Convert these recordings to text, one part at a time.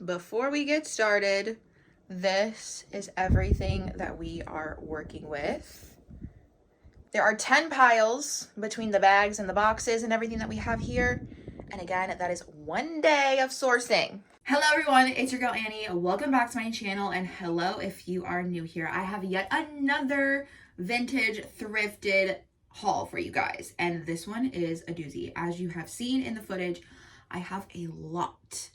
before we get started, this is everything that we are working with. There are 10 piles between the bags and the boxes and everything that we have here. And again, that is one day of sourcing. Hello everyone, it's your girl Annie. Welcome back to my channel, and hello if you are new here. I have yet another vintage thrifted haul for you guys, and this one is a doozy. As you have seen in the footage, I have a lot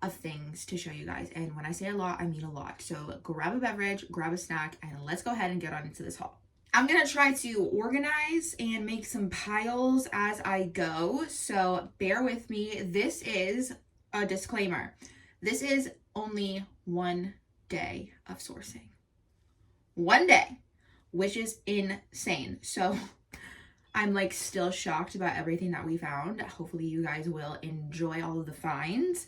of things to show you guys, and when I say a lot, I mean a lot. So grab a beverage, grab a snack, and let's go ahead and get on into this haul. I'm gonna try to organize and make some piles as I go, so bear with me. This is a disclaimer. This is only one day of sourcing. One day, which is insane. So I'm like still shocked about everything that we found. Hopefully you guys will enjoy all of the finds.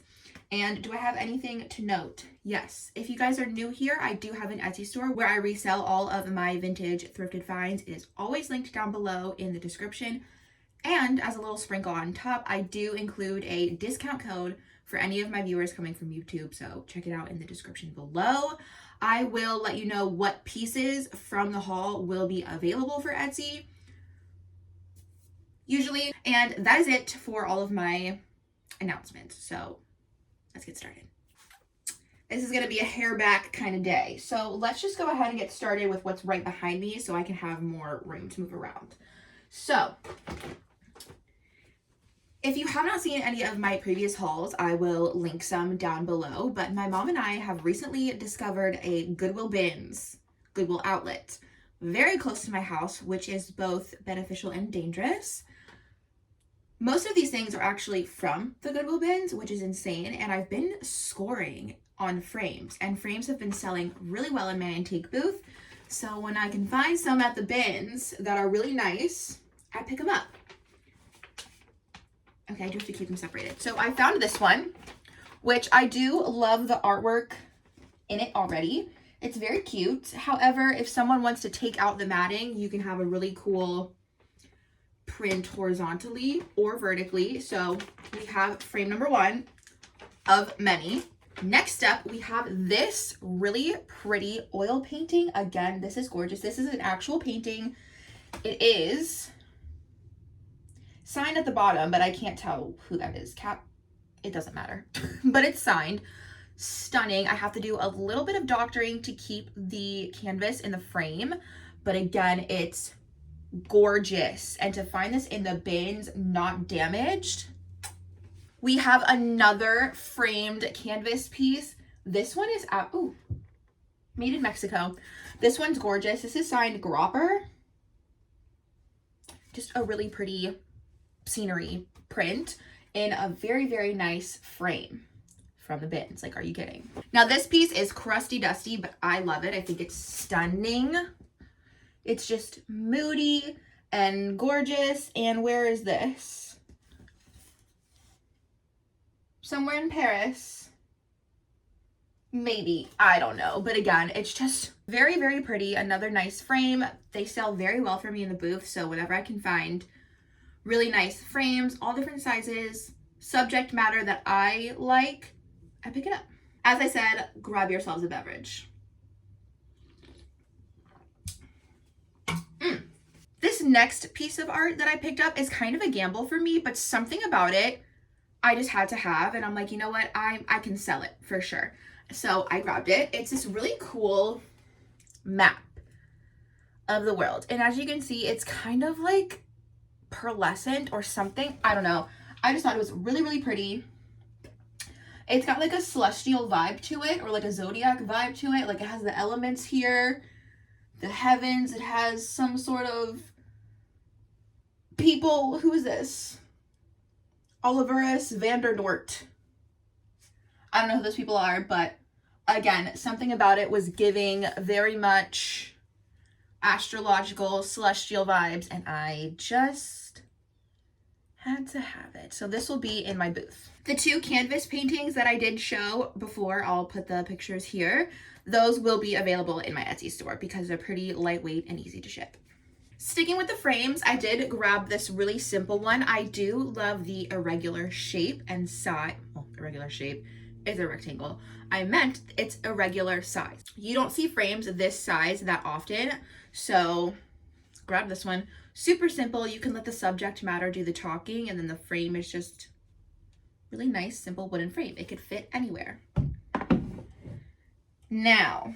And do I have anything to note? Yes. If you guys are new here, I do have an Etsy store where I resell all of my vintage thrifted finds. It is always linked down below in the description. And as a little sprinkle on top, I do include a discount code for any of my viewers coming from YouTube, so check it out in the description below. I will let you know what pieces from the haul will be available for Etsy, usually, and that is it for all of my announcements, so let's get started. This is gonna be a hair back kind of day, so let's just go ahead and get started with what's right behind me so I can have more room to move around. So, if you have not seen any of my previous hauls, I will link some down below, but my mom and I have recently discovered a Goodwill outlet, very close to my house, which is both beneficial and dangerous. Most of these things are actually from the Goodwill bins, which is insane, and I've been scoring on frames, and frames have been selling really well in my antique booth, so when I can find some at the bins that are really nice, I pick them up. Okay, I do have to keep them separated. So I found this one, which I do love the artwork in it already. It's very cute. However, if someone wants to take out the matting, you can have a really cool print horizontally or vertically. So we have frame number one of many. Next up, we have this really pretty oil painting. Again, this is gorgeous. This is an actual painting. It is signed at the bottom, but I can't tell who that is. It doesn't matter. But it's signed. Stunning. I have to do a little bit of doctoring to keep the canvas in the frame, but again, it's gorgeous. And to find this in the bins not damaged. We have another framed canvas piece. This one is made in Mexico. This one's gorgeous. This is signed Gropper. Just a really pretty scenery print in a very, very nice frame from the bins. Like, are you kidding? Now this piece is crusty dusty, but I love it. I think it's stunning. It's just moody and gorgeous. And where is this? Somewhere in Paris. Maybe, I don't know. But again, it's just very, very pretty. Another nice frame. They sell very well for me in the booth, so whenever I can find really nice frames, all different sizes, subject matter that I like, I pick it up. As I said, grab yourselves a beverage. This next piece of art that I picked up is kind of a gamble for me, but something about it I just had to have, and I'm like, you know what, I can sell it for sure. So I grabbed it. It's this really cool map of the world, and as you can see, it's kind of like pearlescent or something. I don't know. I just thought it was really, really pretty. It's got like a celestial vibe to it, or like a zodiac vibe to it. Like, it has the elements here, the heavens. It has some sort of people. Who is this? Oliverus Vanderdort. I don't know who those people are, but again, something about it was giving very much astrological, celestial vibes, and I just had to have it. So this will be in my booth. The two canvas paintings that I did show before, I'll put the pictures here, those will be available in my Etsy store because they're pretty lightweight and easy to ship. Sticking with the frames, I did grab this really simple one. I do love the irregular shape and size, well, irregular shape is a rectangle. I meant it's a regular size. You don't see frames this size that often, so grab this one. Super simple. You can let the subject matter do the talking, and then the frame is just really nice, simple wooden frame. It could fit anywhere. Now,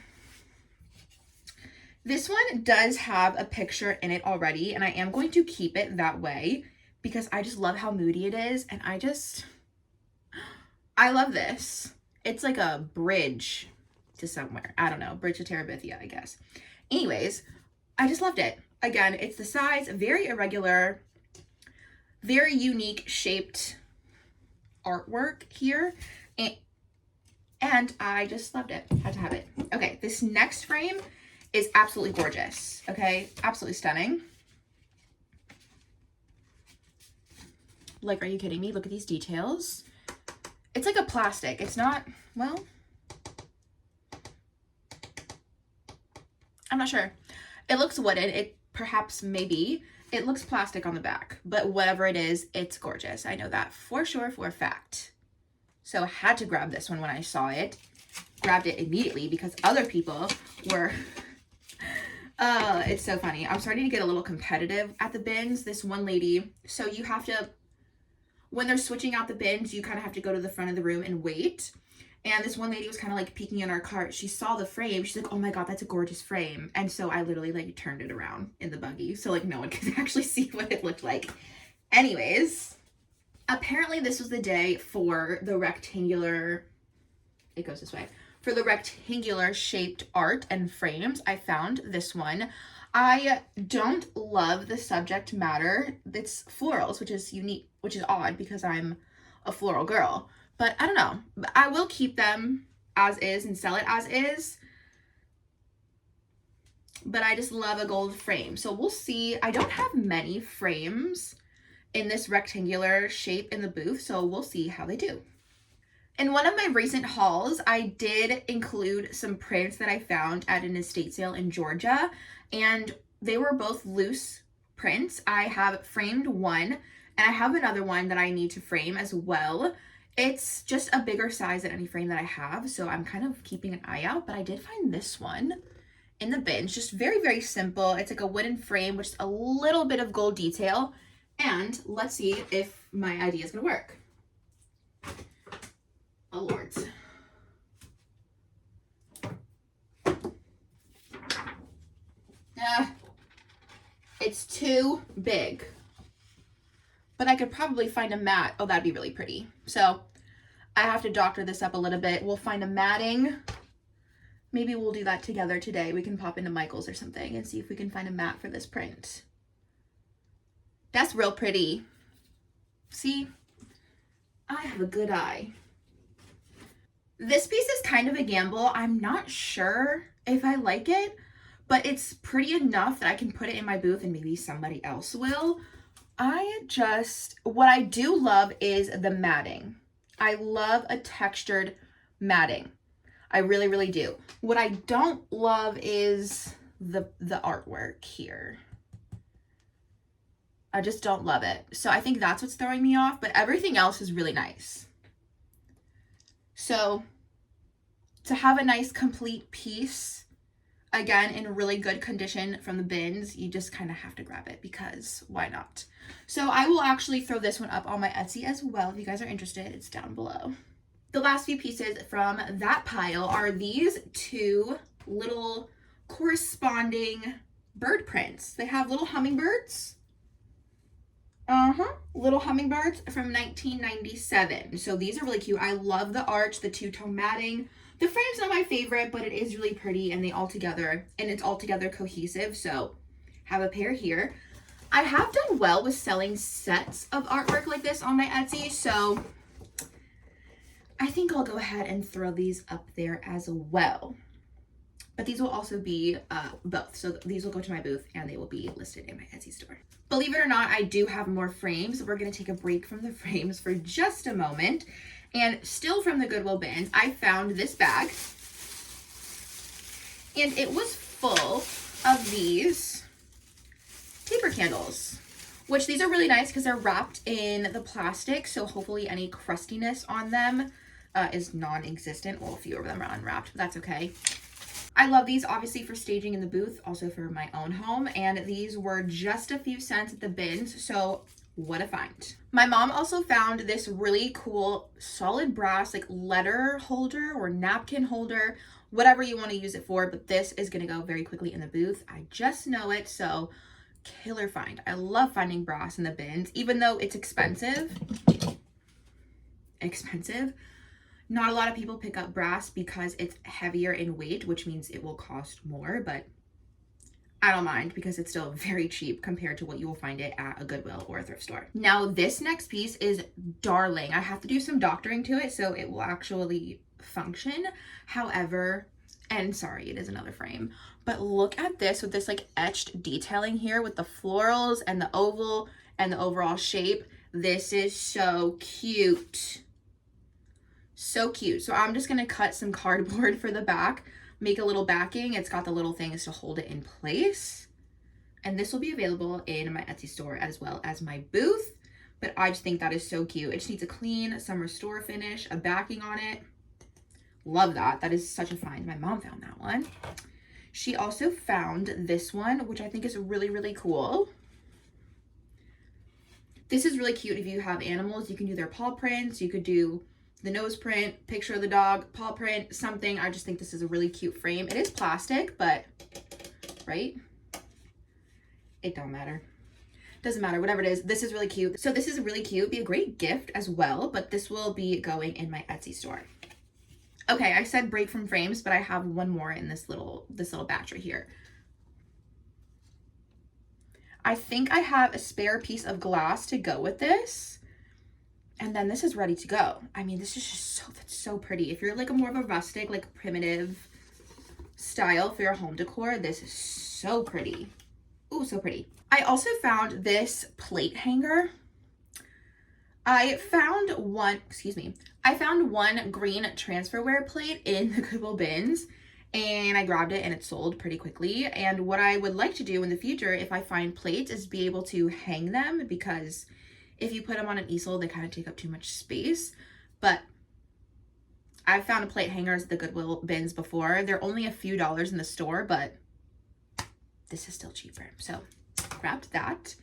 this one does have a picture in it already, and I am going to keep it that way because I just love how moody it is, and I love this. It's like a bridge to somewhere. I don't know, bridge to Terabithia, I guess. Anyways, I just loved it. Again, it's the size, very irregular, very unique shaped artwork here. And I just loved it. Had to have it. Okay, this next frame is absolutely gorgeous. Okay, absolutely stunning. Like, are you kidding me? Look at these details. It's like a plastic. It's not, well, I'm not sure. It looks wooden. It perhaps, maybe. It looks plastic on the back, but whatever it is, it's gorgeous. I know that for sure, for a fact. So I had to grab this one when I saw it. Grabbed it immediately because other people were, it's so funny. I'm starting to get a little competitive at the bins. This one lady, so you have to, when they're switching out the bins, you kind of have to go to the front of the room and wait. And this one lady was kind of like peeking in our cart. She saw the frame. She's like, oh my God, that's a gorgeous frame. And so I literally like turned it around in the buggy. So like no one could actually see what it looked like. Anyways, apparently this was the day for the rectangular, it goes this way, for the rectangular shaped art and frames. I found this one. I don't love the subject matter. It's florals, which is unique, which is odd because I'm a floral girl. But I don't know. I will keep them as is and sell it as is. But I just love a gold frame. So we'll see. I don't have many frames in this rectangular shape in the booth. So we'll see how they do. In one of my recent hauls, I did include some prints that I found at an estate sale in Georgia. And they were both loose prints. I have framed one, and I have another one that I need to frame as well. It's just a bigger size than any frame that I have, so I'm kind of keeping an eye out, but I did find this one in the bins. Just very, very simple. It's like a wooden frame with a little bit of gold detail, and let's see if my idea is gonna work. Oh, lords. It's too big. But I could probably find a mat. Oh, that'd be really pretty. So I have to doctor this up a little bit. We'll find a matting. Maybe we'll do that together today. We can pop into Michael's or something and see if we can find a mat for this print. That's real pretty. See? I have a good eye. This piece is kind of a gamble. I'm not sure if I like it, but it's pretty enough that I can put it in my booth and maybe somebody else will. What I do love is the matting. I love a textured matting. I really, really do. What I don't love is the artwork here. I just don't love it. So I think that's what's throwing me off, but everything else is really nice. So to have a nice complete piece, again, in really good condition from the bins, you just kind of have to grab it because why not? So I will actually throw this one up on my Etsy as well. If you guys are interested, it's down below. The last few pieces from that pile are these two little corresponding bird prints. They have little hummingbirds. Little hummingbirds from 1997. So these are really cute. I love the arch, the two-tone matting. The frame's not my favorite, but it is really pretty, and it's all together cohesive. So have a pair here. I have done well with selling sets of artwork like this on my Etsy, so I think I'll go ahead and throw these up there as well. But these will also be both. So these will go to my booth and they will be listed in my Etsy store. Believe it or not, I do have more frames. We're gonna take a break from the frames for just a moment. And still from the Goodwill bins, I found this bag. And it was full of these taper candles, which these are really nice because they're wrapped in the plastic. So hopefully any crustiness on them is non-existent. Well, a few of them are unwrapped, but that's okay. I love these obviously for staging in the booth, also for my own home, and these were just a few cents at the bins, so what a find. My mom also found this really cool solid brass like letter holder or napkin holder, whatever you want to use it for, but this is going to go very quickly in the booth. I just know it, so killer find. I love finding brass in the bins, even though it's expensive. Not a lot of people pick up brass because it's heavier in weight, which means it will cost more, but I don't mind because it's still very cheap compared to what you will find it at a Goodwill or a thrift store. Now, this next piece is darling. I have to do some doctoring to it so it will actually function. However, and sorry, it is another frame, but look at this with this like etched detailing here with the florals and the oval and the overall shape. This is so cute. So cute. So I'm just going to cut some cardboard for the back, make a little backing. It's got the little things to hold it in place. And this will be available in my Etsy store as well as my booth. But I just think that is so cute. It just needs a clean summer store finish, a backing on it. Love that. That is such a find. My mom found that one. She also found this one, which I think is really, really cool. This is really cute if you have animals. You can do their paw prints. You could do the nose print, picture of the dog, paw print, something. I just think this is a really cute frame. It is plastic, but, right? It don't matter. Doesn't matter, whatever it is. This is really cute. So this is really cute. Be a great gift as well, but this will be going in my Etsy store. Okay, I said break from frames, but I have one more in this little batch right here. I think I have a spare piece of glass to go with this. And then this is ready to go. I mean, this is just that's so pretty. If you're like a more of a rustic, like primitive style for your home decor, this is so pretty. Ooh, so pretty. I also found this plate hanger. I found one green transferware plate in the Goodwill bins, and I grabbed it and it sold pretty quickly. And what I would like to do in the future, if I find plates, is be able to hang them, because if you put them on an easel, they kind of take up too much space. But I've found plate hangers at the Goodwill bins before. They're only a few dollars in the store, but this is still cheaper. So grabbed that.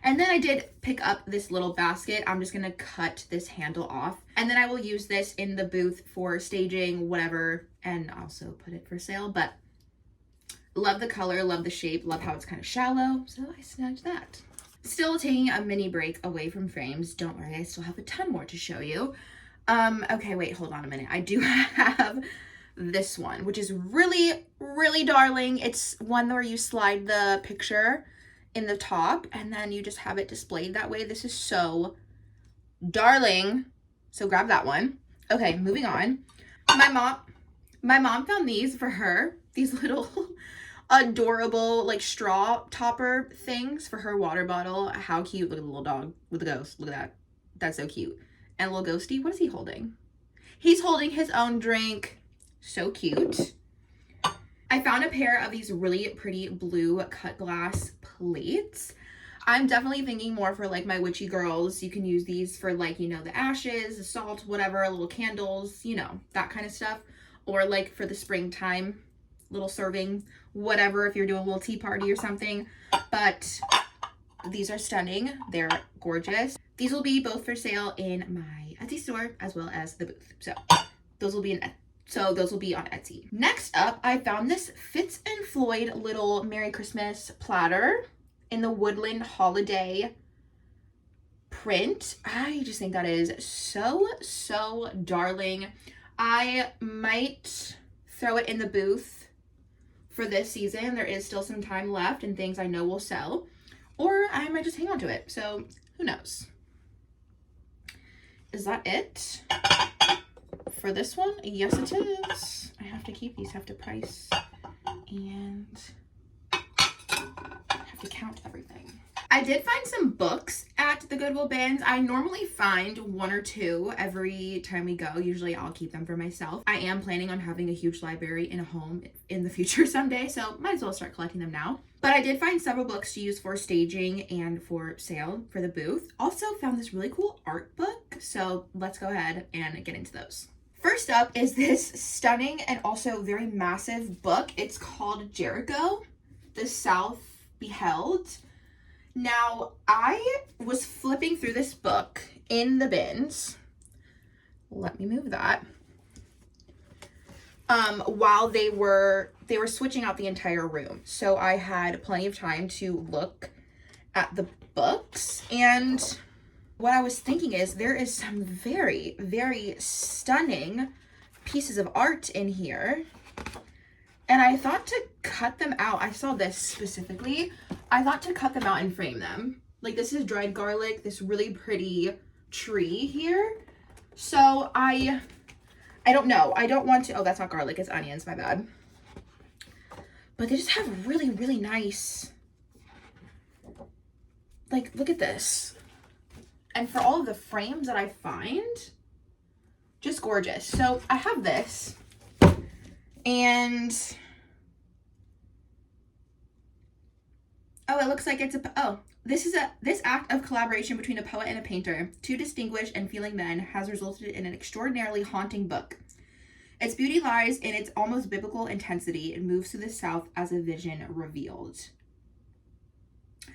And then I did pick up this little basket. I'm just going to cut this handle off. And then I will use this in the booth for staging, whatever, and also put it for sale. But love the color, love the shape, love how it's kind of shallow. So I snagged that. Still taking a mini break away from frames. Don't worry, I still have a ton more to show you. Okay, wait, hold on a minute. I do have this one, which is really, really darling. It's one where you slide the picture in the top and then you just have it displayed that way. This is so darling. So grab that one. Okay, moving on. My mom found these for her. These little adorable like straw topper things for her water bottle. How cute. Look at the little dog with the ghost. Look at that. That's so cute. And a little ghosty. What is he holding? He's holding his own drink. So cute. I found a pair of these really pretty blue cut glass plates. I'm definitely thinking more for like my witchy girls. You can use these for like, you know, the ashes, the salt, whatever, little candles, you know, that kind of stuff. Or like for the springtime, little serving, whatever, if you're doing a little tea party or something. But these are stunning. They're gorgeous. These will be both for sale in my Etsy store as well as the booth. So those will be on Etsy. Next up, I found this Fitz and Floyd little Merry Christmas platter in the woodland holiday print. I just think that is so darling. I might throw it in the booth for this season. There is still some time left and things I know will sell, or I might just hang on to it. So who knows? Is that it for this one? Yes, it is. I have to keep these, have to price, and have to count everything. I did find some books at the Goodwill bins. I normally find one or two every time we go. Usually I'll keep them for myself. I am planning on having a huge library in a home in the future someday, so might as well start collecting them now. But I did find several books to use for staging and for sale for the booth. Also found this really cool art book, so let's go ahead and get into those. First up is this stunning and also very massive book. It's called Jericho, The South Beheld. Now, I was flipping through this book in the bins. Let me move that. While they were switching out the entire room. So I had plenty of time to look at the books, and what I was thinking is there is some very, very stunning pieces of art in here. And I thought to cut them out. I saw this specifically. I thought to cut them out and frame them. Like, this is dried garlic, this really pretty tree here. So I don't know. I don't want to, oh, that's not garlic, it's onions, my bad. But they just have really, really nice, like, look at this. And for all of the frames that I find, just gorgeous. So I have this, and oh, it looks like it's this act of collaboration between a poet and a painter, two distinguished and feeling men, has resulted in an extraordinarily haunting book. Its beauty lies in its almost biblical intensity. It moves to the south as a vision revealed.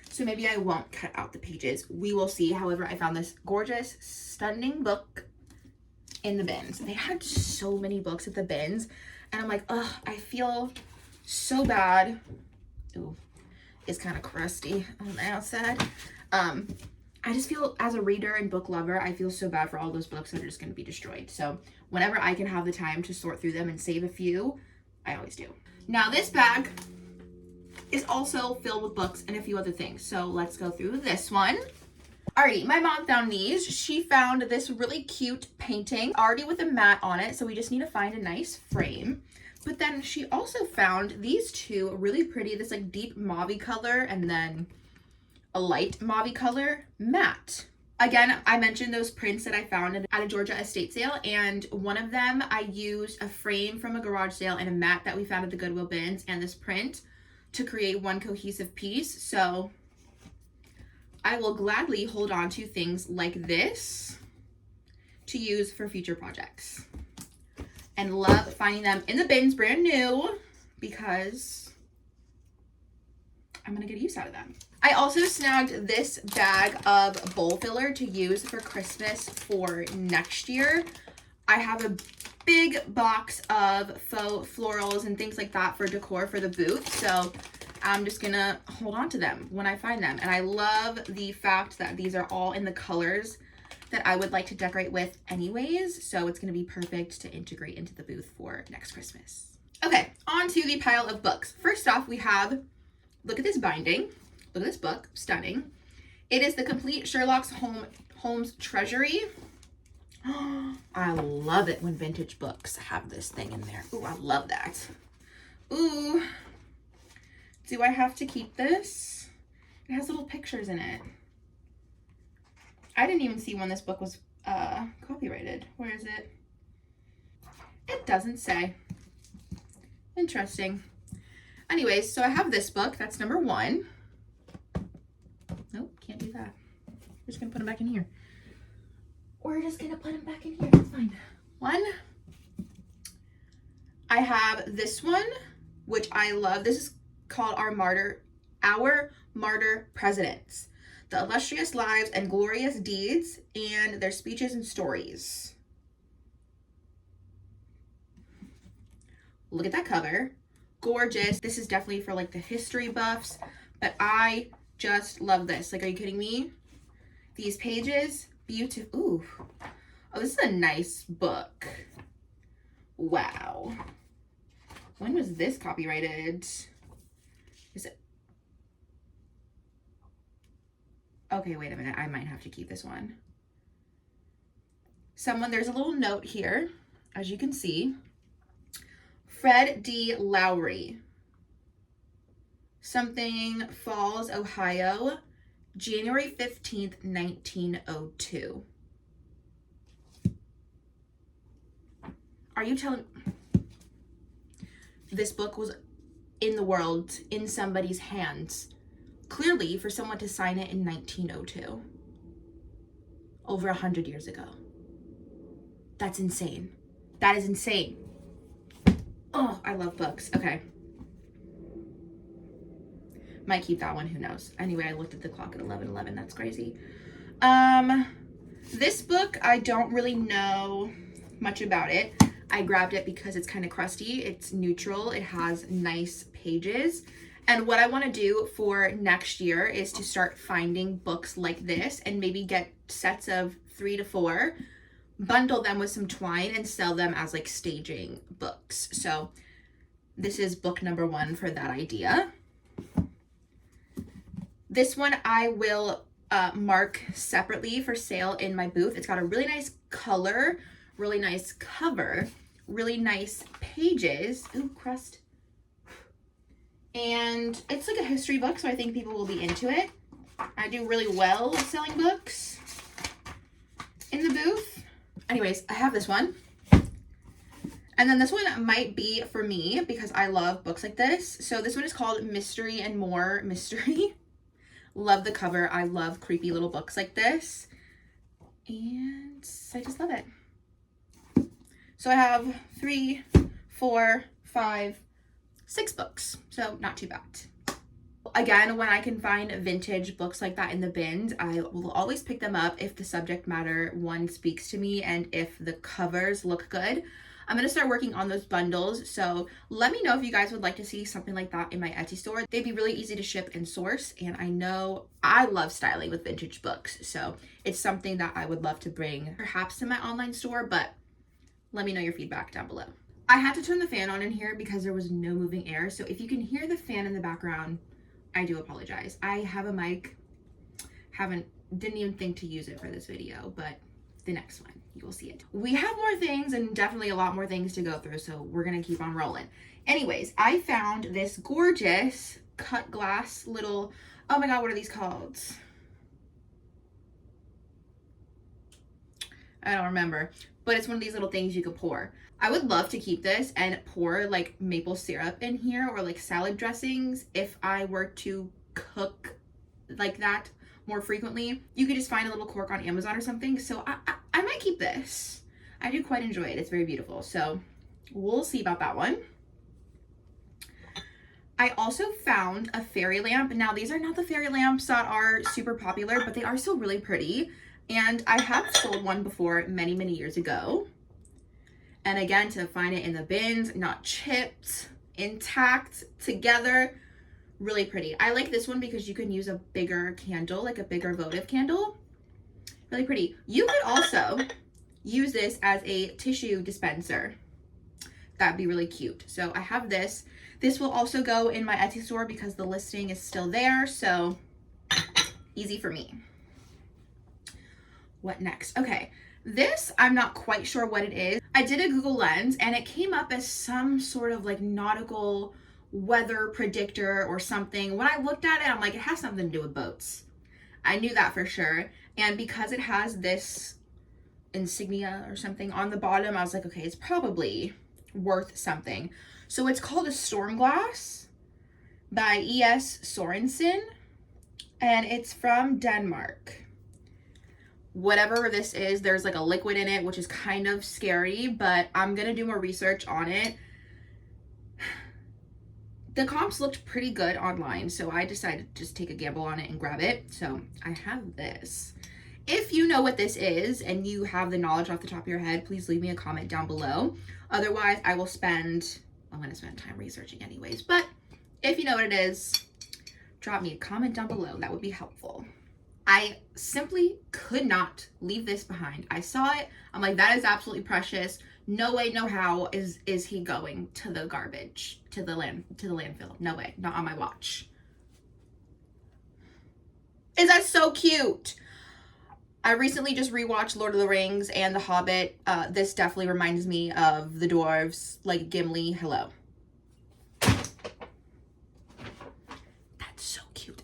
So maybe I won't cut out the pages. We will see. However, I found this gorgeous, stunning book in the bins. They had so many books at the bins, and I'm like, ugh, I feel so bad. Ooh, it's kind of crusty on the outside. I just feel, as a reader and book lover, I feel so bad for all those books that are just going to be destroyed. So whenever I can have the time to sort through them and save a few, I always do. Now this bag is also filled with books and a few other things. So let's go through this one. Alrighty, my mom found these. She found this really cute painting already with a mat on it. So we just need to find a nice frame. But then she also found these two really pretty, this like deep mauve color and then a light mauve color mat. Again, I mentioned those prints that I found at a Georgia estate sale, and one of them I used a frame from a garage sale and a mat that we found at the Goodwill bins and this print to create one cohesive piece. So I will gladly hold on to things like this to use for future projects, and love finding them in the bins brand new because I'm gonna get use out of them. I also snagged this bag of bowl filler to use for Christmas for next year. I have a big box of faux florals and things like that for decor for the booth, so I'm just gonna hold on to them when I find them. And I love the fact that these are all in the colors that I would like to decorate with anyways, so it's gonna be perfect to integrate into the booth for next Christmas. Okay, on to the pile of books. First off, we have, look at this binding. Look at this book, stunning. It is the complete Sherlock Holmes Treasury. I love it when vintage books have this thing in there. Ooh, I love that. Ooh, do I have to keep this? It has little pictures in it. I didn't even see when this book was copyrighted. Where is it? It doesn't say. Interesting. Anyways, so I have this book. That's number one. Nope, can't do that. We're just gonna put them back in here. We're just gonna put them back in here. It's fine. One. I have this one, which I love. This is called Our Martyr Presidents. The illustrious lives and glorious deeds and their speeches and stories. Look at that cover. Gorgeous. This is definitely for like the history buffs, but I just love this. Like, are you kidding me? These pages, beautiful. Ooh. Oh, this is a nice book. Wow. When was this copyrighted? Is it? Okay, wait a minute. I might have to keep this one. There's a little note here, as you can see. Fred D. Lowry. Something Falls, Ohio, January 15th, 1902. Are you telling this book was in the world, in somebody's hands, clearly for someone to sign it in 1902, over 100 years ago? That's insane. That is insane. Oh, I love books. Okay. Might keep that one, who knows. Anyway, I looked at the clock at 11:11. That's crazy. This book, I don't really know much about it. I grabbed it because it's kind of crusty. It's neutral. It has nice pages. And what I want to do for next year is to start finding books like this and maybe get sets of 3 to 4, bundle them with some twine and sell them as like staging books. So this is book number 1 for that idea. This one I will mark separately for sale in my booth. It's got a really nice color, really nice cover, really nice pages. Ooh, crust. And it's like a history book, so I think people will be into it. I do really well selling books in the booth. Anyways, I have this one. And then this one might be for me because I love books like this. So this one is called Mystery and More Mystery. Love the cover. I love creepy little books like this. And I just love it. So I have 3, 4, 5, 6 books. So not too bad. Again, when I can find vintage books like that in the bins, I will always pick them up if the subject matter, one, speaks to me and if the covers look good. I'm going to start working on those bundles, so let me know if you guys would like to see something like that in my Etsy store. They'd be really easy to ship and source, and I know I love styling with vintage books, so it's something that I would love to bring perhaps to my online store, but let me know your feedback down below. I had to turn the fan on in here because there was no moving air, so if you can hear the fan in the background, I do apologize. I have a mic, didn't even think to use it for this video, but the next one, you will see it. We have more things and definitely a lot more things to go through, so we're gonna keep on rolling. Anyways, I found this gorgeous cut glass little, oh my god, what are these called? I don't remember, but it's one of these little things you could pour. I would love to keep this and pour like maple syrup in here or like salad dressings if I were to cook like that more frequently. You could just find a little cork on Amazon or something. So I might keep this. I do quite enjoy it. It's very beautiful. So we'll see about that one. I also found a fairy lamp. Now these are not the fairy lamps that are super popular, but they are still really pretty. And I have sold one before many, many years ago. And again, to find it in the bins, not chipped, intact, together, really pretty. I like this one because you can use a bigger candle, like a bigger votive candle. Really pretty. You could also use this as a tissue dispenser. That'd be really cute. So I have this. This will also go in my Etsy store because the listing is still there. So easy for me. What next? Okay. This, I'm not quite sure what it is. I did a Google Lens and it came up as some sort of like nautical weather predictor or something. When I looked at it, I'm like, it has something to do with boats. I knew that for sure. And because it has this insignia or something on the bottom, I was like, okay, it's probably worth something. So it's called a Storm Glass by E.S. Sorensen, and it's from Denmark. Whatever this is, there's like a liquid in it, which is kind of scary, but I'm gonna do more research on it. The comps looked pretty good online, so I decided to just take a gamble on it and grab it. So I have this. If you know what this is and you have the knowledge off the top of your head, please leave me a comment down below. Otherwise, I'm gonna spend time researching anyways. But if you know what it is, drop me a comment down below. That would be helpful. I simply could not leave this behind. I saw it. I'm like, that is absolutely precious. No way, no how is he going to the garbage, to the landfill. No way, not on my watch. Is that so cute? I recently just rewatched Lord of the Rings and The Hobbit. This definitely reminds me of the dwarves, like Gimli. Hello.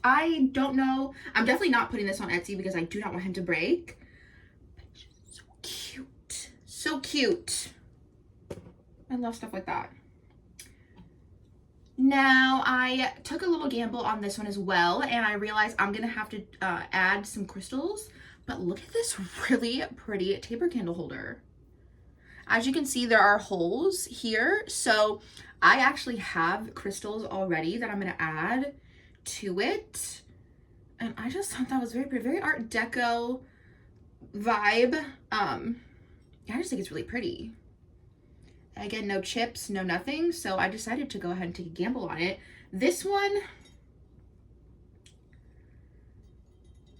I don't know. I'm definitely not putting this on Etsy because I do not want him to break. But it's just so cute. So cute. I love stuff like that. Now, I took a little gamble on this one as well, and I realized I'm going to have to add some crystals. But look at this really pretty taper candle holder. As you can see, there are holes here. So I actually have crystals already that I'm going to add to it. And I just thought that was very pretty, very Art Deco vibe. I just think it's really pretty. Again, no chips, no nothing. So I decided to go ahead and take a gamble on it. This one,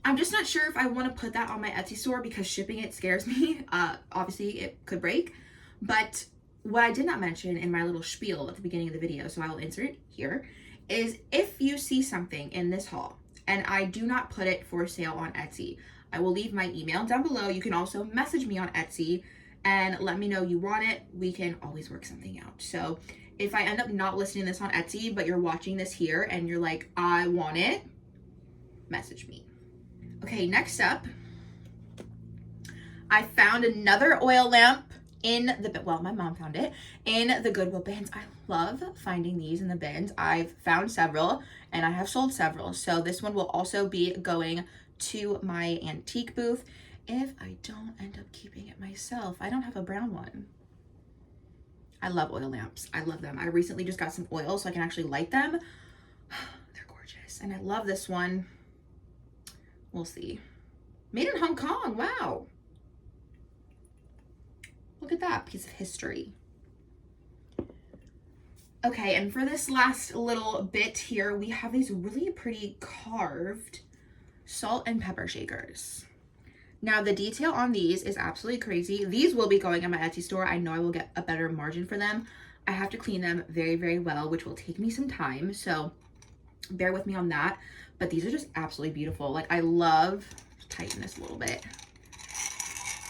I'm just not sure if I want to put that on my Etsy store because shipping it scares me. Obviously, it could break. But what I did not mention in my little spiel at the beginning of the video, so I will insert it here, is if you see something in this haul and I do not put it for sale on Etsy, I will leave my email down below. You can also message me on Etsy and let me know you want it. We can always work something out. So if I end up not listing this on Etsy, but you're watching this here and you're like, I want it, message me. Okay, next up, I found another oil lamp in the, well, my mom found it in the Goodwill bins. I love finding these in the bins. I've found several and I have sold several. So this one will also be going to my antique booth if I don't end up keeping it myself. I don't have a brown one. I love oil lamps. I love them. I recently just got some oil so I can actually light them. They're gorgeous. And I love this one. We'll see. Made in Hong Kong. Wow. Look at that piece of history. Okay, and for this last little bit here, we have these really pretty carved salt and pepper shakers. Now, the detail on these is absolutely crazy. These will be going in my Etsy store. I know I will get a better margin for them. I have to clean them very, very well, which will take me some time. So bear with me on that. But these are just absolutely beautiful. Like, I love, tighten this a little bit.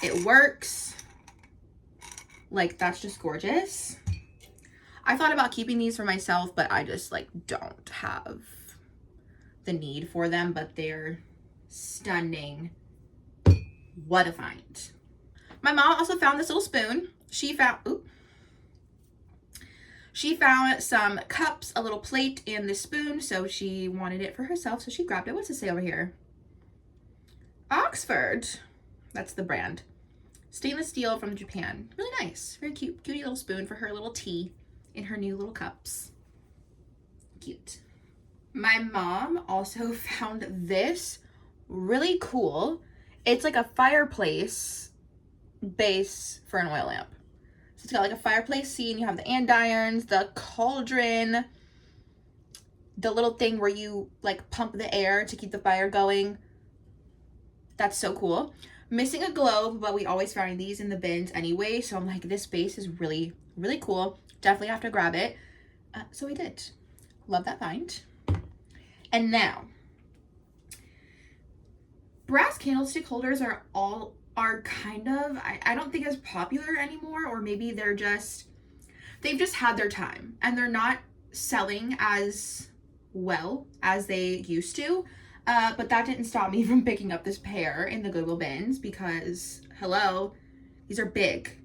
It works. Like, that's just gorgeous. I thought about keeping these for myself, but I just like don't have the need for them, but they're stunning. What a find. My mom also found this little spoon. She found some cups, a little plate, and this spoon, so she wanted it for herself, so she grabbed it. What's it say over here? Oxford. That's the brand. Stainless steel from Japan. Really nice. Very cute. Cutie little spoon for her little tea in her new little cups. Cute. My mom also found this really cool. It's like a fireplace base for an oil lamp. So it's got like a fireplace scene. You have the andirons, the cauldron, the little thing where you like pump the air to keep the fire going. That's so cool. Missing a globe, but we always find these in the bins anyway. So I'm like, this base is really, really cool. Definitely have to grab it. So we did. Love that find. And now, brass candlestick holders are kind of, I don't think as popular anymore, or maybe they've just had their time and they're not selling as well as they used to. But that didn't stop me from picking up this pair in the Goodwill bins because, hello, these are big.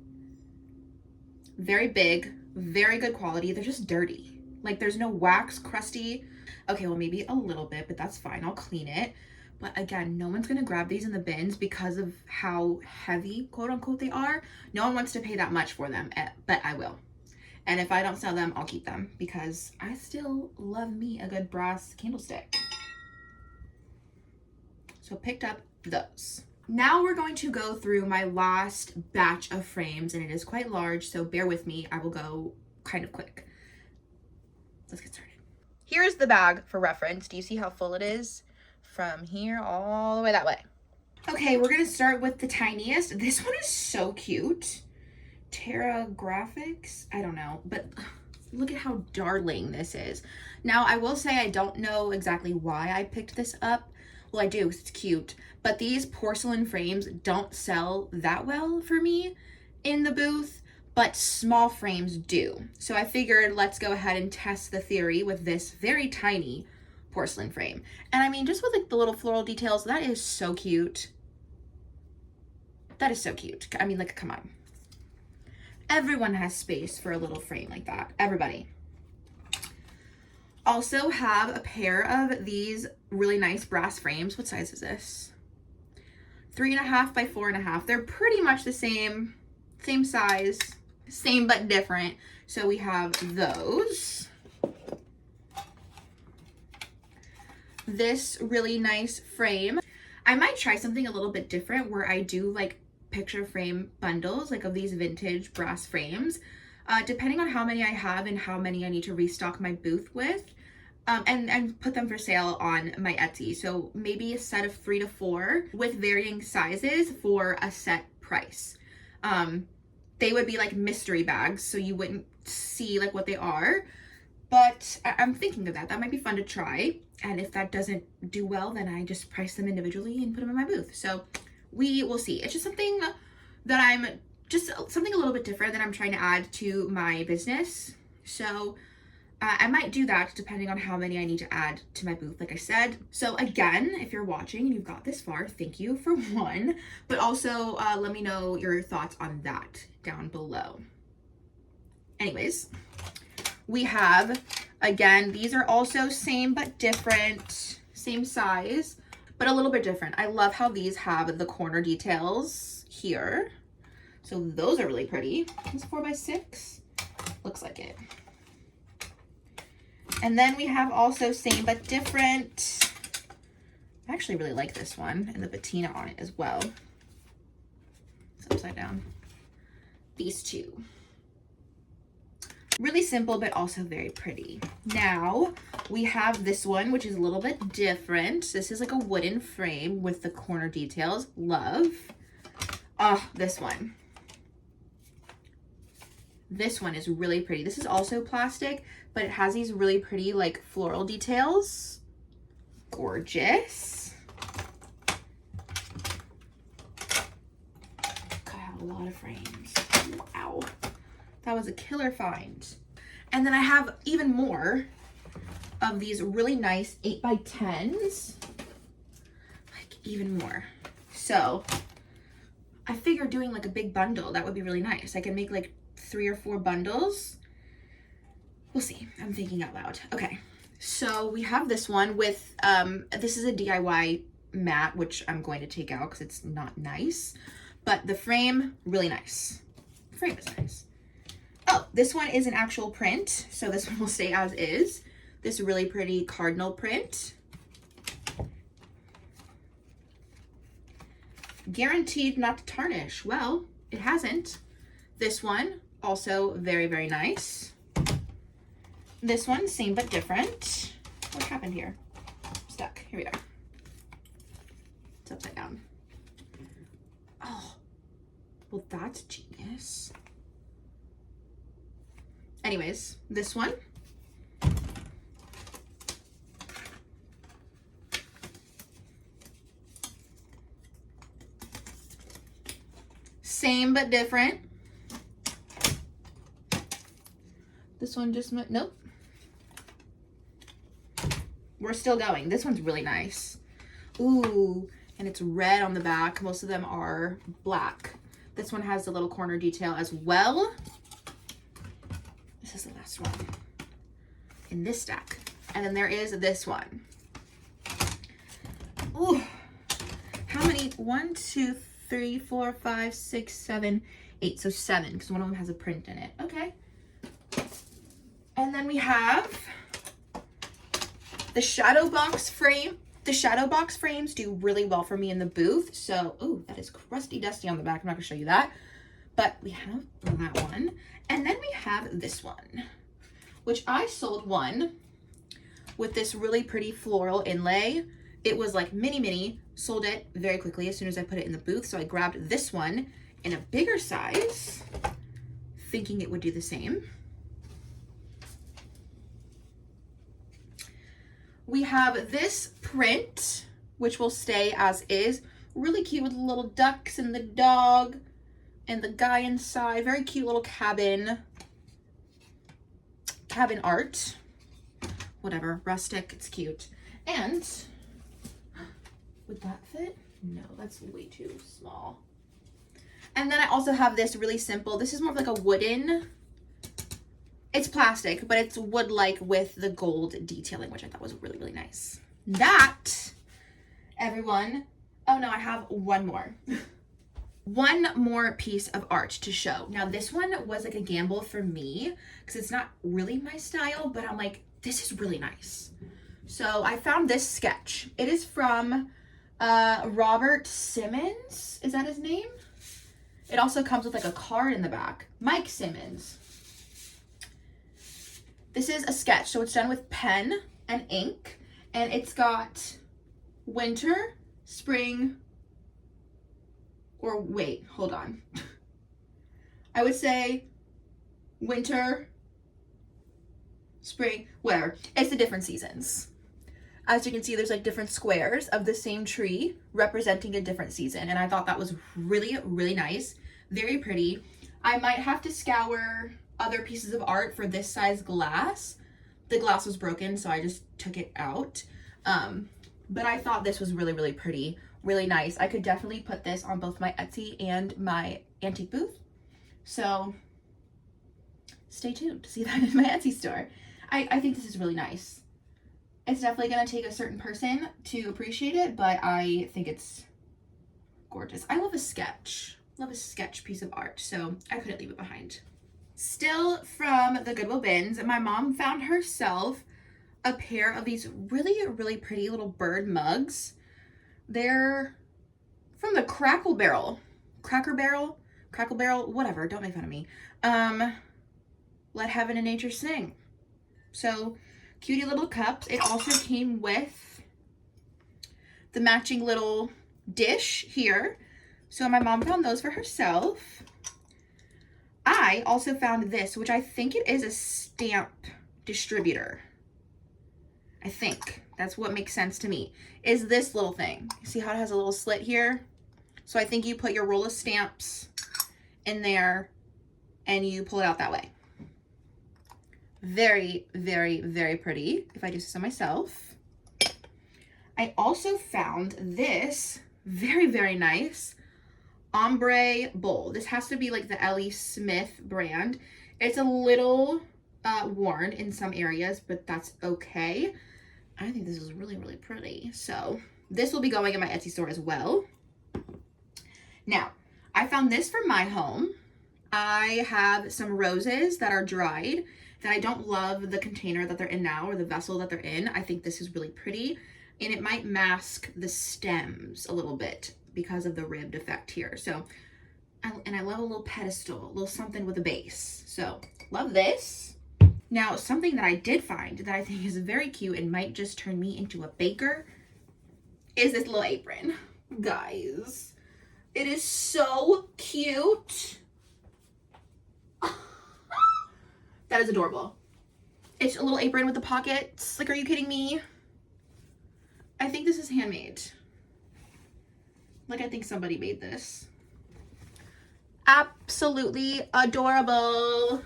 Very big, very good quality. They're just dirty. Like, there's no wax, crusty. Okay, well, maybe a little bit, but that's fine. I'll clean it. But again, no one's gonna grab these in the bins because of how heavy, quote unquote, they are. No one wants to pay that much for them, but I will. And if I don't sell them, I'll keep them because I still love me a good brass candlestick. So picked up those. Now we're going to go through my last batch of frames, and it is quite large, so bear with me. I will go kind of quick. Let's get started. Here's the bag for reference. Do you see how full it is? From here all the way that way. Okay, we're gonna start with the tiniest. This one is so cute. Terra Graphics, I don't know, but look at how darling this is. Now, I will say I don't know exactly why I picked this up. Well, I do, because it's cute, but these porcelain frames don't sell that well for me in the booth, but small frames do. So I figured let's go ahead and test the theory with this very tiny porcelain frame. And I mean, just with like the little floral details, that is so cute. That is so cute. I mean, like, come on. Everyone has space for a little frame like that. Everybody. Also have a pair of these really nice brass frames. What size is this? 3.5 by 4.5. They're pretty much the same same size, same but different. So we have those. This really nice frame. I might try something a little bit different where I do like picture frame bundles, like of these vintage brass frames, depending on how many I have and how many I need to restock my booth with, and put them for sale on my Etsy. So maybe a set of 3 to 4 with varying sizes for a set price. They would be like mystery bags, so you wouldn't see like what they are, but I'm thinking of that. That might be fun to try. And if that doesn't do well, then I just price them individually and put them in my booth. So we will see. It's just something that something a little bit different that I'm trying to add to my business. So I might do that depending on how many I need to add to my booth, like I said. So again, if you're watching and you've got this far, thank you for one, but also let me know your thoughts on that down below. Anyways, we have, again, these are also same but different, same size, but a little bit different. I love how these have the corner details here. So those are really pretty. It's 4x6, looks like it. And then we have also same but different. I actually really like this one and the patina on it as well. It's upside down. These two. Really simple, but also very pretty. Now we have this one, which is a little bit different. This is like a wooden frame with the corner details. Love. Oh, this one. This one is really pretty. This is also plastic, but it has these really pretty like floral details. Gorgeous. God, I have a lot of frames. Wow. That was a killer find. And then I have even more of these really nice 8x10s. Like even more. So I figured doing like a big bundle, that would be really nice. I can make like 3 or 4 bundles. We'll see. I'm thinking out loud. Okay. So we have this one with, this is a DIY mat, which I'm going to take out because it's not nice. But the frame, really nice. The frame is nice. Oh, this one is an actual print, so this one will stay as is. This really pretty cardinal print. Guaranteed not to tarnish. Well, it hasn't. This one, also very, very nice. This one, same but different. What happened here? Stuck. Here we are. It's upside down. Oh, well, that's genius. Anyways, this one. Same but different. This one just went, nope. We're still going. This one's really nice. Ooh, and it's red on the back. Most of them are black. This one has the little corner detail as well. This is the last one in this stack. And then there is this one. Ooh, how many? 1, 2, 3, 4, 5, 6, 7, 8. So 7, because one of them has a print in it. Okay. And then we have the shadow box frame. The shadow box frames do really well for me in the booth. So, ooh, that is crusty dusty on the back. I'm not gonna show you that. But we have that one. And then we have this one, which I sold one with this really pretty floral inlay. It was like mini, sold it very quickly as soon as I put it in the booth. So I grabbed this one in a bigger size, thinking it would do the same. We have this print, which will stay as is. Really cute with the little ducks and the dog and the guy inside. Very cute little cabin art. Whatever, rustic, it's cute. And would that fit? No, that's way too small. And then I also have this really simple, this is more of like a wooden, it's plastic, but it's wood-like with the gold detailing, which I thought was really, really nice. That, everyone, oh no, I have one more. One more piece of art to show. Now this one was like a gamble for me because it's not really my style, but I'm like, this is really nice. So I found this sketch. It is from Robert Simmons. Is that his name? It also comes with like a card in the back. Mike Simmons. This is a sketch. So it's done with pen and ink. And it's got winter, spring, or wait, hold on. I would say winter, spring, whatever. It's the different seasons. As you can see, there's like different squares of the same tree representing a different season. And I thought that was really, really nice. Very pretty. I might have to scour other pieces of art for this size glass. The glass was broken, so I just took it out. But I thought this was really, really pretty. Really nice. I could definitely put this on both my Etsy and my antique booth. So stay tuned to see that in my Etsy store. I think this is really nice. It's definitely going to take a certain person to appreciate it, but I think it's gorgeous. I love a sketch. Love a sketch piece of art, so I couldn't leave it behind. Still from the Goodwill bins, my mom found herself a pair of these really, really pretty little bird mugs. They're from the Cracker Barrel, whatever, don't make fun of me. Let heaven and nature sing. So cutie little cups. It also came with the matching little dish here. So my mom found those for herself. I also found this, which I think it is a stamp distributor. I think that's what makes sense to me, is this little thing. You see how it has a little slit here? So I think you put your roll of stamps in there and you pull it out that way. Very, very, very pretty, if I do so myself. I also found this very, very nice ombre bowl. This has to be like the Ellie Smith brand. It's a little worn in some areas, but that's okay. I think this is really, really pretty. So this will be going in my Etsy store as well. Now, I found this for my home. I have some roses that are dried that I don't love the container that they're in now, or the vessel that they're in. I think this is really pretty, and it might mask the stems a little bit because of the ribbed effect here. So, and I love a little pedestal, a little something with a base. So love this. Now, something that I did find that I think is very cute and might just turn me into a baker is this little apron. Guys, it is so cute. That is adorable. It's a little apron with the pockets. Like, are you kidding me? I think this is handmade. Like, I think somebody made this. Absolutely adorable.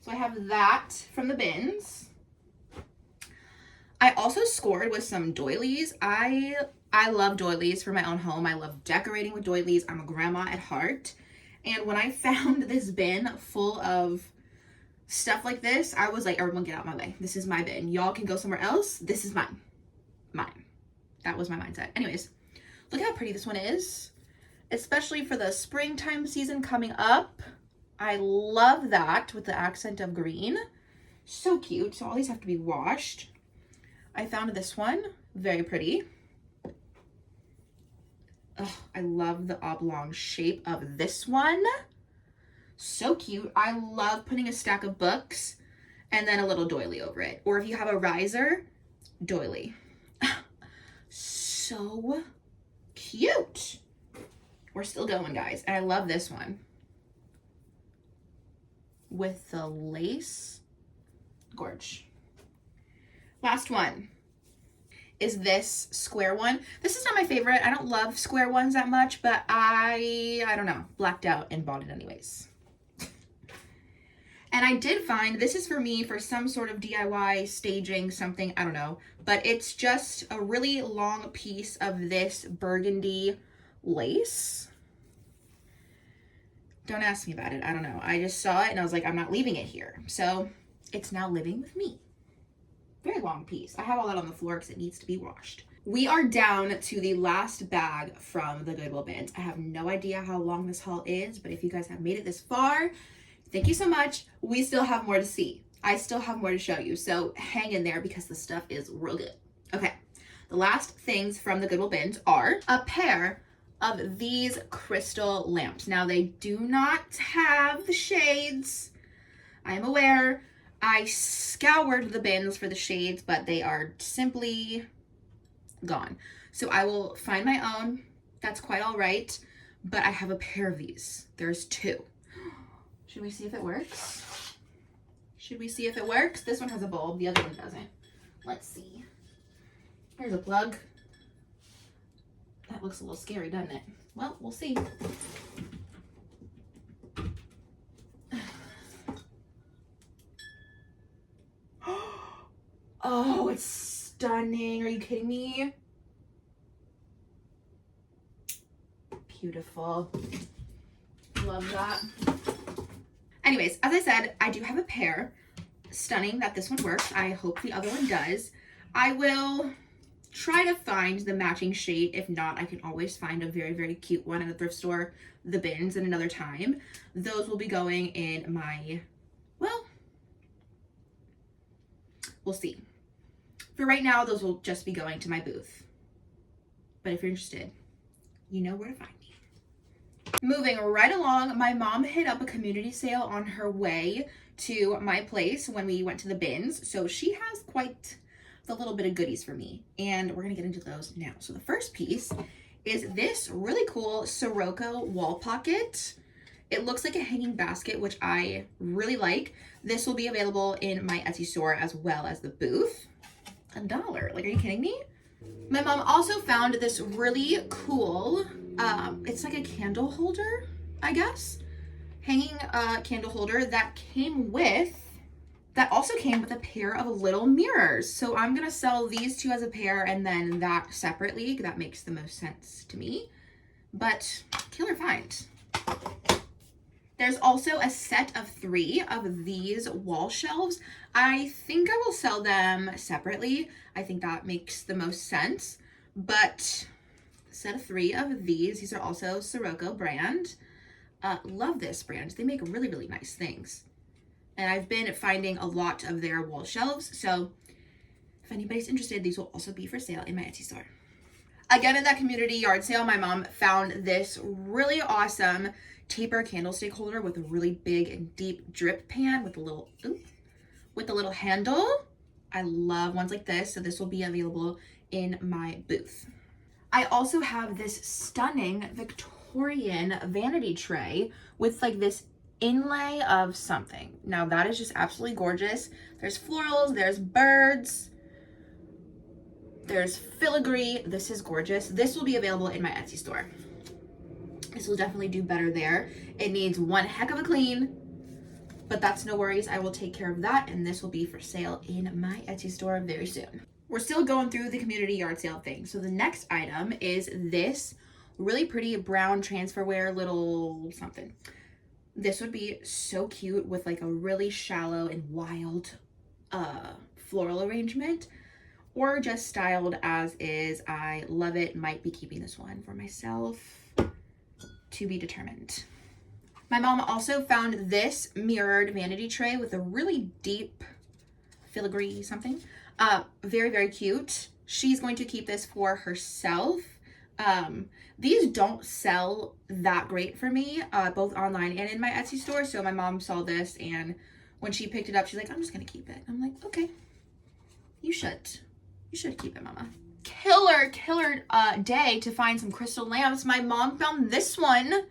So I have that from the bins. I also scored with some doilies. I love doilies for my own home. I love decorating with doilies. I'm a grandma at heart. And when I found this bin full of stuff like this, I was like, everyone get out of my way. This is my bin. Y'all can go somewhere else. This is mine. Mine. That was my mindset. Anyways, look how pretty this one is, especially for the springtime season coming up. I love that with the accent of green. So cute. So all these have to be washed. I found this one. Very pretty. Oh, I love the oblong shape of this one. So cute. I love putting a stack of books and then a little doily over it. Or if you have a riser, doily. So cute. We're still going, guys. And I love this one. With the lace. Gorge. Last one is this square one. This is not my favorite. I don't love square ones that much, but I don't know, blacked out and bought it anyways. And I did find, this is for me for some sort of DIY staging something, I don't know, but it's just a really long piece of this burgundy lace. Don't ask me about it. I don't know. I just saw it and I was like, I'm not leaving it here. So it's now living with me. Very long piece. I have all that on the floor because it needs to be washed. We are down to the last bag from the Goodwill bins. I have no idea how long this haul is, but if you guys have made it this far, thank you so much. We still have more to see. I still have more to show you, so hang in there because the stuff is real good. Okay, the last things from the Goodwill bins are a pair of these crystal lamps. Now, they do not have the shades. I am aware. I scoured the bins for the shades, but they are simply gone. So I will find my own. That's quite all right. But I have a pair of these. There's two. Should we see if it works? Should we see if it works? This one has a bulb. The other one doesn't. Let's see. Here's a plug. That looks a little scary, doesn't it? Well, we'll see. Oh, it's stunning. Are you kidding me? Beautiful. Love that. Anyways, as I said, I do have a pair. Stunning that this one works. I hope the other one does. I will try to find the matching shade. If not, I can always find a very, very cute one at a thrift store, the bins, at another time. Those will be going in my, well, we'll see. For right now, those will just be going to my booth. But if you're interested, you know where to find me. Moving right along, my mom hit up a community sale on her way to my place when we went to the bins. So she has quite the little bit of goodies for me. And we're going to get into those now. So the first piece is this really cool Sirocco wall pocket. It looks like a hanging basket, which I really like. This will be available in my Etsy store as well as the booth. $1. Like, are you kidding me? My mom also found this really cool, it's like a candle holder, I guess. Hanging candle holder that also came with a pair of little mirrors. So I'm gonna sell these two as a pair and then that separately. That makes the most sense to me. But killer find. There's also a set of 3 of these wall shelves. I think I will sell them separately. I think that makes the most sense. But a set of 3 of these. These are also Sirocco brand. Love this brand. They make really, really nice things. And I've been finding a lot of their wall shelves. So if anybody's interested, these will also be for sale in my Etsy store. Again, at that community yard sale, my mom found this really awesome taper candlestick holder with a really big and deep drip pan with a little handle. I love ones like this, so this will be available in my booth. I also have this stunning Victorian vanity tray with like this inlay of something. Now that is just absolutely gorgeous. There's florals, there's birds, there's filigree. This is gorgeous. This will be available in my Etsy store. This will definitely do better there. It needs one heck of a clean, but that's no worries. I will take care of that, and this will be for sale in my Etsy store very soon. We're still going through the community yard sale thing. So the next item is this really pretty brown transferware little something. This would be so cute with like a really shallow and wild floral arrangement, or just styled as is. I love it. Might be keeping this one for myself. To be determined. My mom also found this mirrored vanity tray with a really deep filigree something. Very, very cute. She's going to keep this for herself. These don't sell that great for me, both online and in my Etsy store. So my mom saw this, and when she picked it up, she's like, I'm just going to keep it. I'm like, okay, you should. You should keep it, mama. Killer day to find some crystal lamps. My mom found this one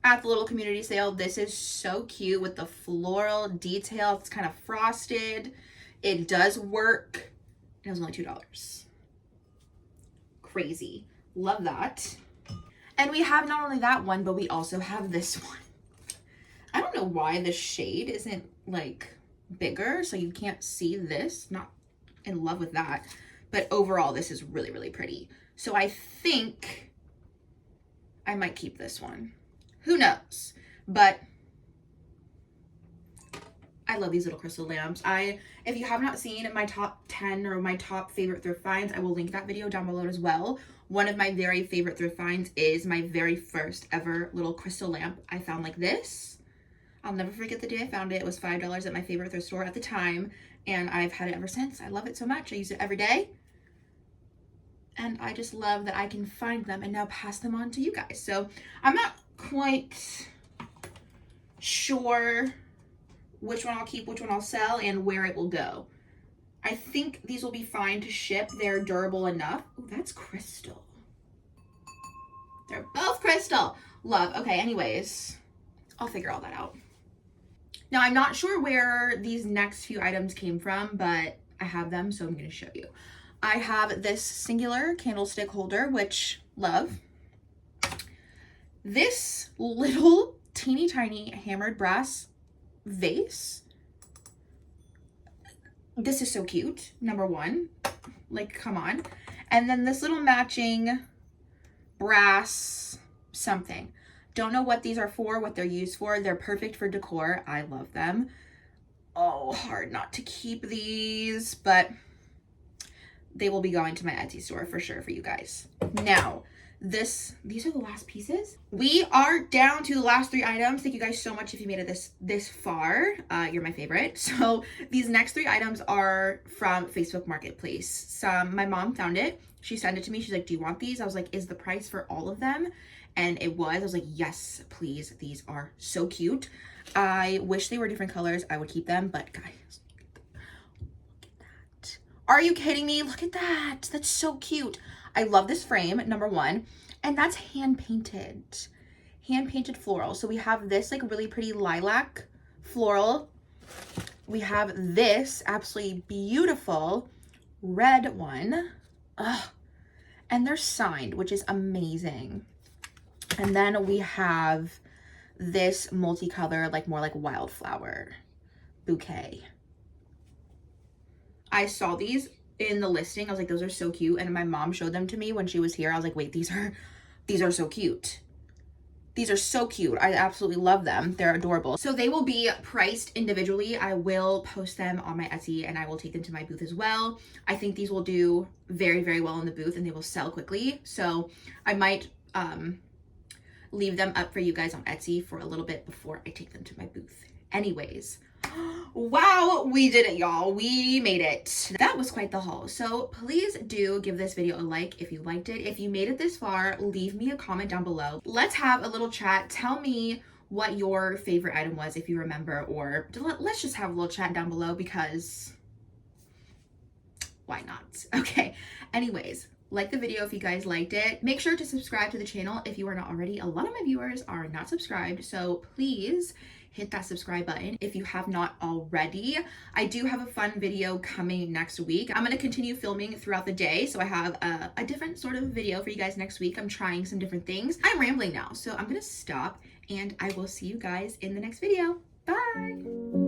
at the little community sale. This is so cute with the floral detail. It's kind of frosted. It does work. It was only $2. Crazy. Love that. And we have not only that one, but we also have this one. I don't know why the shade isn't like bigger, so you can't see this. Not in love with that. But overall, this is really, really pretty. So I think I might keep this one. Who knows? But I love these little crystal lamps. If you have not seen my top 10 or my top favorite thrift finds, I will link that video down below as well. One of my very favorite thrift finds is my very first ever little crystal lamp I found like this. I'll never forget the day I found it. It was $5 at my favorite thrift store at the time, and I've had it ever since. I love it so much. I use it every day. And I just love that I can find them and now pass them on to you guys. So I'm not quite sure which one I'll keep, which one I'll sell, and where it will go. I think these will be fine to ship. They're durable enough. Oh, that's crystal. They're both crystal. Love. Okay, anyways, I'll figure all that out. Now, I'm not sure where these next few items came from, but I have them, so I'm going to show you. I have this singular candlestick holder, which love. This little teeny tiny hammered brass vase. This is so cute, number one. Like, come on. And then this little matching brass something. Don't know what these are for, what they're used for. They're perfect for decor. I love them. Oh, hard not to keep these, but they will be going to my Etsy store for sure for you guys. Now, these are the last pieces. We are down to the last 3 items. Thank you guys so much if you made it this far. You're my favorite. So these next 3 items are from Facebook Marketplace. My mom found it. She sent it to me. She's like, do you want these? I was like, is the price for all of them? And it was. I was like, yes, please. These are so cute. I wish they were different colors. I would keep them, but guys, look at that. Are you kidding me? Look at that. That's so cute. I love this frame, number one, and that's hand painted floral. So we have this like really pretty lilac floral. We have this absolutely beautiful red one. Ugh. And they're signed, which is amazing. And then we have this multicolor, like more like wildflower bouquet. I saw these in the listing. I was like, those are so cute. And my mom showed them to me when she was here. I was like, wait, these are so cute. These are so cute. I absolutely love them. They're adorable. So they will be priced individually. I will post them on my Etsy and I will take them to my booth as well. I think these will do very, very well in the booth and they will sell quickly. So I might leave them up for you guys on Etsy for a little bit before I take them to my booth. Anyways, wow, we did it, y'all. We made it. That was quite the haul. So please do give this video a like if you liked it. If you made it this far, leave me a comment down below. Let's have a little chat. Tell me what your favorite item was if you remember, or let's just have a little chat down below because why not? Okay, anyways, like the video if you guys liked it. Make sure to subscribe to the channel if you are not already. A lot of my viewers are not subscribed, so please hit that subscribe button if you have not already. I do have a fun video coming next week. I'm going to continue filming throughout the day, so I have a different sort of video for you guys next week. I'm trying some different things. I'm rambling now, so I'm going to stop, and I will see you guys in the next video. Bye!